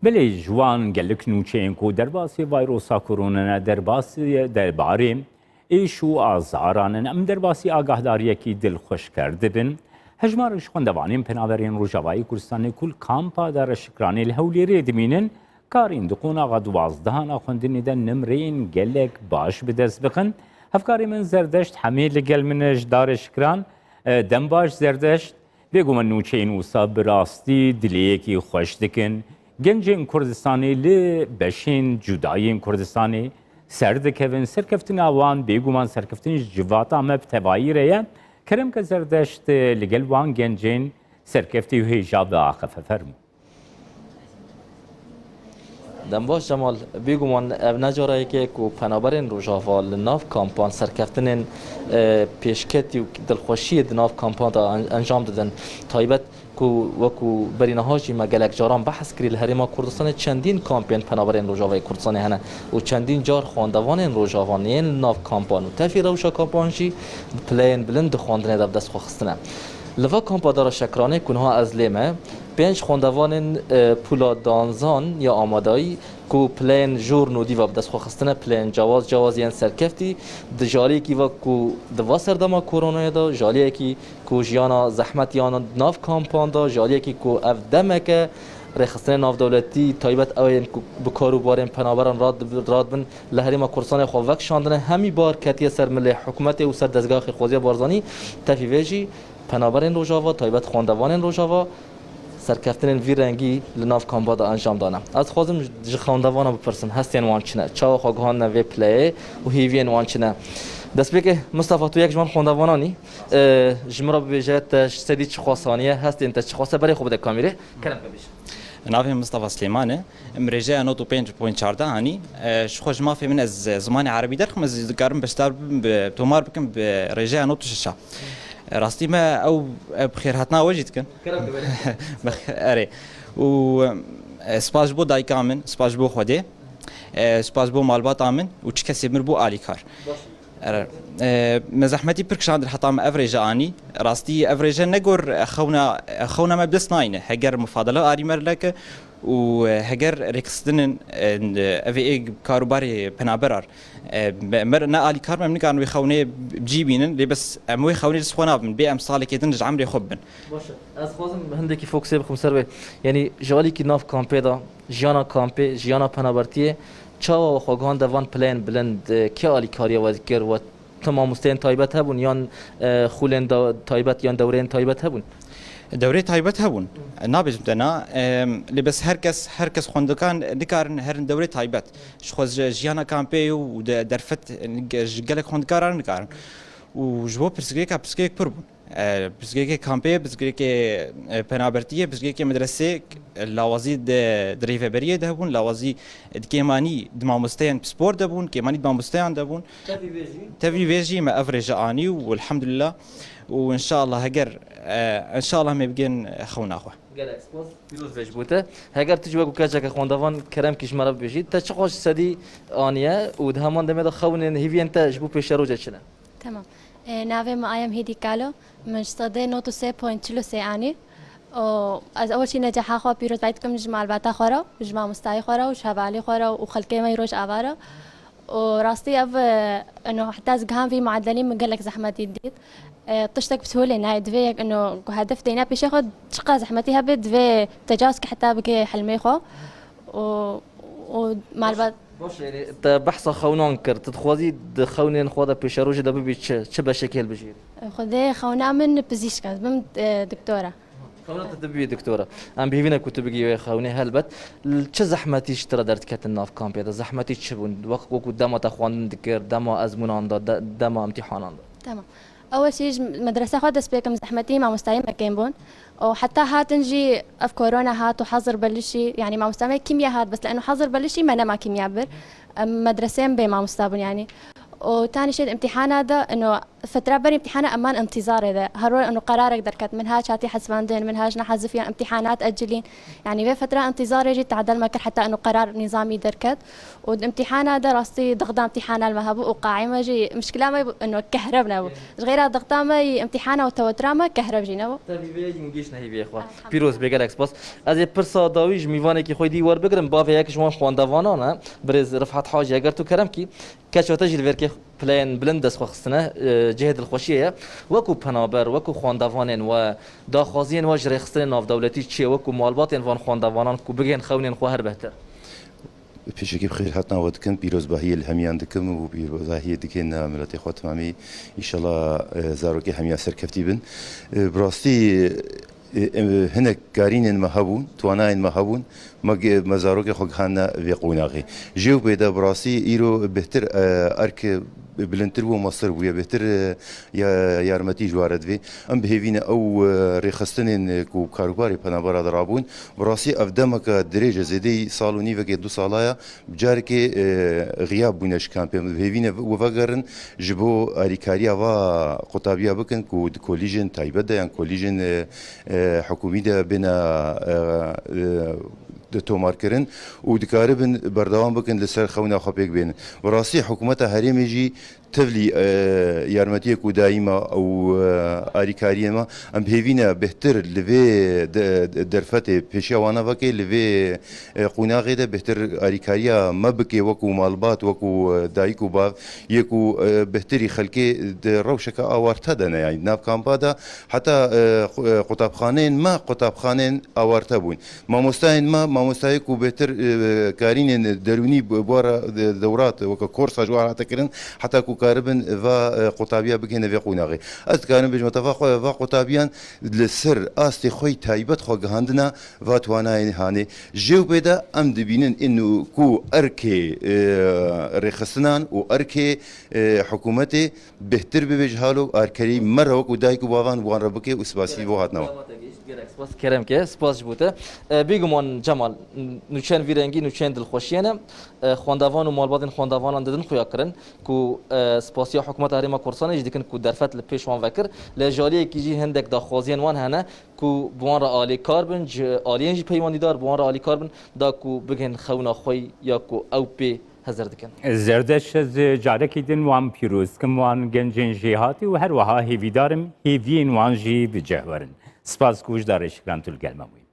بله جوان گلک نوچەیەن کو دەرباسی ڤایرۆسا کۆرۆنە دەربارەی ئێش و ئازارانن ئەم دەرباسی ئاگاهداریەکی دڵخۆشکەر دەبن هەژمارش خوێندەوانین پێناوەریان ڕۆژاوایی کوردستانی کول کامپا دارەشکرانی لە هەولێرێ دمینن کارین دقۆناغا دوازدەهانا خوێندنیدا نمرەین gelek باش بدەست بخن هەفکاری من زەردەشت هەمێ لەگەل منش دارەشکران دەم باش زەردەشت بێگومە نوچەین وسا براستی دلەیەکی خۆش دکن گەنجên کوردستانی li beşên cudayên Kurdistanê serdikevin serkeftina wan bêguman serkeftin ji civata me bi tevayî re ye kerem ke zerdeşt li gel wan gencên serkeftî û hêja bi axefe fermû. دەمباش جەمال بێگومان ئەv necarayekê ku penaberên Rojava li nav kampan serkeftinên pêşketî û dilxweşiyê di nav kampan da encam didin taybet ku wekû berîneha jî me gelek caran behs kirî li herêma Kurdistanê çendîn kampên penaberên Rojavayê Kurdistanê hene û çendîn car xwendevanên Rojavaniyên li nav kampan û tevî rewşa kampan jî pileyên bilind di xwendinê de bi dest xwe xistine. Li va kampa dara şekranê ku niha ez lê me pênc xwendevanên pûla danzan ya amadayî ku pileyên jor nûdî ve bi dest xwe xistine pileyên cawaz yên serkeftî di jaliyekî ve ku di va serdema koronayê da jaliyekî ku jiyana zehmetiyan nav kampan da jaliyekî ku ev demeke rêxistinê navdewletî taybet ew ên ku bi karûbarên penaberan rad bin li herêma Kurdistanê xwe weşandine hemî bar ketiye ser milê hikûmetê û ser dezgahê xweziya barzanî tevî vê jî penaberên Rojava taybet xwendevanên Rojava serkeftinên vî rengî li nav kampa da encam dane. Ez dixwazim ji xwendevana bipirsim hestên wan çi ne çawa xwe guhandine vê pileyê û hêviyên wan çi ne. Destpêkê Mustafa tu yek ji wan xwendevanan î ji min re bibêje te sedî çi xwe saniye hestên te çi xwase berê xwe bide kamerê kerem bibêje. Navê Mustafa Slêmanê em rêjeya 95.4 anî ji xwe ji mafê min ez zimanê erebî derxim ez dikarim beşdar tomar bikim bi rêjeya 96. Rastî me ew bixêrhatina we jî dikin erê û spas ji bo dayika min spas ji bo Xwedê spas ji bo malbata min û çi kesê mir bû alîkar me zehmetî pir kişandir heta me ev rêje anî rastî ev rêje negor xewna me bi dest nayîne heger mifadele arî me leke û heger rêkistinên evê karûbarê penaberar ne alîkar me em nikarin wê xewnê bicî bînin lê bes em wê xewnê li xwe nabin bê em salekê din ji emrê xwe bibin. Ez xwazim hindekî fokusê bixim ser wê yanî jalîkî nav kampê da jiyana kampê jiyana penabertiyê çawa xwe guhande van pileyên bilind kê alîkariya we dikir we tim mamosteyên taybet hebûn yan xûlên taybet yan dewreyên taybet hebûn. Dewrê taybet hebûn nabêjim te na lê bes herkes xwendekan nikarin herin dewrê taybet ji xwe jiyana kampê û derfet ji gelek xwendekaran nikarin û ji bo pirsgirêka pirsgirêk pir bûn pirsgirêkê kampê pirsgirêkê penabertiyê pirsgirêkê medresê lawazî di rêveberiyê de hebûn lawazî di kêmanî di mamosteyên spor de bûn kêmanî di mamosteyan de bûn tevî vê jî me ev rêje anî û elhamdülillah û inşallah heger inşallah me bigên xewna xwe. Gelek spas pîroz vê ji bo te heger tu ji wek keçeke xwendevan keremkî ji me re bibêjî te çi xweş sedî aniye û di heman demê de xewnên hêviyên te ji bo pêşeroja çi ne? Tamam. ناوێ ئایم هێدی کالۆ من سەدەی 93.43 ئانی ئەس ئەوەی نەجەحاخوا پیرۆزبای دکەم ژ مالباتە خۆرە ژ مامۆستای خۆرە و شەبالی خۆرە و خەلکێمەی ڕۆژ ئاوارە و ڕاستی ئەڤ ئەنۆ حتاز گهانڤی معدلی من gelek زەحمەتی دیت تشتك بسهولة نهاية دويك إنه هدف دينا بيش ياخد شقة زحمتي هبد دوي تجاوز حتى بكي حلمي خو ومع البعض باش يعني انت بحث خونان كرت تخوازي خونين خواده بيشروج ده ببي تش بشكل بجير خذي خونا من بزيشكا بم دكتورة خونا تدبي دكتورة ام بيفينا كنت بيجي خوني هلبت تش زحمتي اشترى درت كات الناف كامبيا ده زحمتي تشبون وقت دما تخوان دكر دما ازمونان ده دما امتحانان تمام أول شيء مدرسة خد سبيكم زحمتي مع مستعين مكان بون وحتى هات نجي في كورونا هات وحظر بلشي يعني مع مستعين كيمياء هات بس لأنه حظر بلشي ما أنا مع كيمياء بر مدرسين بي مع مستعين يعني وتاني شيء الامتحان هذا إنه فترة بري امتحان أمان انتظار إذا هرول إنه قرارك دركت منهاج هاتي حسباندين منهاج نحذف يعني امتحانات أجلين يعني في فترة انتظار يجي تعدل مكر حتى إنه قرار نظامي دركت والامتحان دراستي ضغط امتحان المهبو وقاعمة جي مشكلة ما إنه كهربنا غير ضغط ما امتحانه وتوترامة كهرب جينا تبي ينجيش نهي بيخوا بيروز بيجركس بس از برسا داويج ميوانه کی خودی ور بگرم با یک جوان خواندوانان برز رفعت حاجه اگر تو کرم کی کچوتا جیل ورکی پلان بلندس خستنه جهد الخوشیه وکو پنابر وکو خواندوانن و داخوازین و جرخستن ناف دولتی چی وکو مالباتن وان خواندوانان کو بگن خونن خو هر بهتر پیشکی بخیر حتنا ود کن پیروز باهی الهمیان دکم و پیروز باهی دکن ملت خود تمامی ایشالله زاروکی همیا سرکفتی بن براستی هناك قارين ما هبون تواناين ما هبون مزاروك خو خانه وقوناغي جو بيدا براسي ايرو بهتر ارك بلنتر و مصر ويا بهتر يارمتي جوارد في ام بهيفينا او ريخستنين كو كاروباري بنابرا درابون براسي افدمك درجه زيدي صالوني وكي دو صالايا بجاركي غياب بونش كامبيم بهيفينا وفغرن جبو اريكاريا و قطابيا بكن كو كوليجن تايبدا يعني كوليجن حكومي ده بنا تومار كرن ودكاربن بردوام بكن لسر خونا خبيك بين وراسي حكومتها هريمجي تفلي يارمتيك ودائما او اريكاريما ام بهيفينا بهتر لفي درفتي بيشوانا وكي لفي قناغي ده بهتر اريكاريا ما بكي وكو مالبات وكو دايكو باف يكو بهتري خلكي روشكا اوارتدنا يعني ناب كامبادا حتى قطابخانين ما قطابخانين اوارتبون ما مستاين ما مستايكو بهتر كارين دروني بورا دورات وكو كورسا جوار تكرن حتى كو كاربن و قطابيا بكين في قناغي است كارن بج متفق و قطابيان لسر است خوي تايبت خو غاندنا و تواناين هاني جو بدا ام دبينن انه كو اركي رخصنان و اركي حكومتي بهتر بوجهالو اركري مره وكو دايكو باوان وان ربكي وسباسي بو هاتنا سپاس کرم که سپاس بوده بیگمان جمال نوچین ویرنگی نوچین دلخوشیانه خواندوان و مالباتن خواندوانان دادن خویا کرن کو سپاسیا حکومت هریما کورسانه جدیکن کو درفت لپیش وان وکر لجالی کی جی هندک داخوازین وان هنه کو بوان را عالی کاربن عالیان جی پیوانی دار بوان را عالی کاربن دا کو بگن خونا خوی یا کو او پی هزار دکن زردش جارکی دن وان پیروز کم وان گنجین جهاتی و هر وها هیویدارم هیوین وان جی بجهورن سپاس کوش داره شکران تل گلمه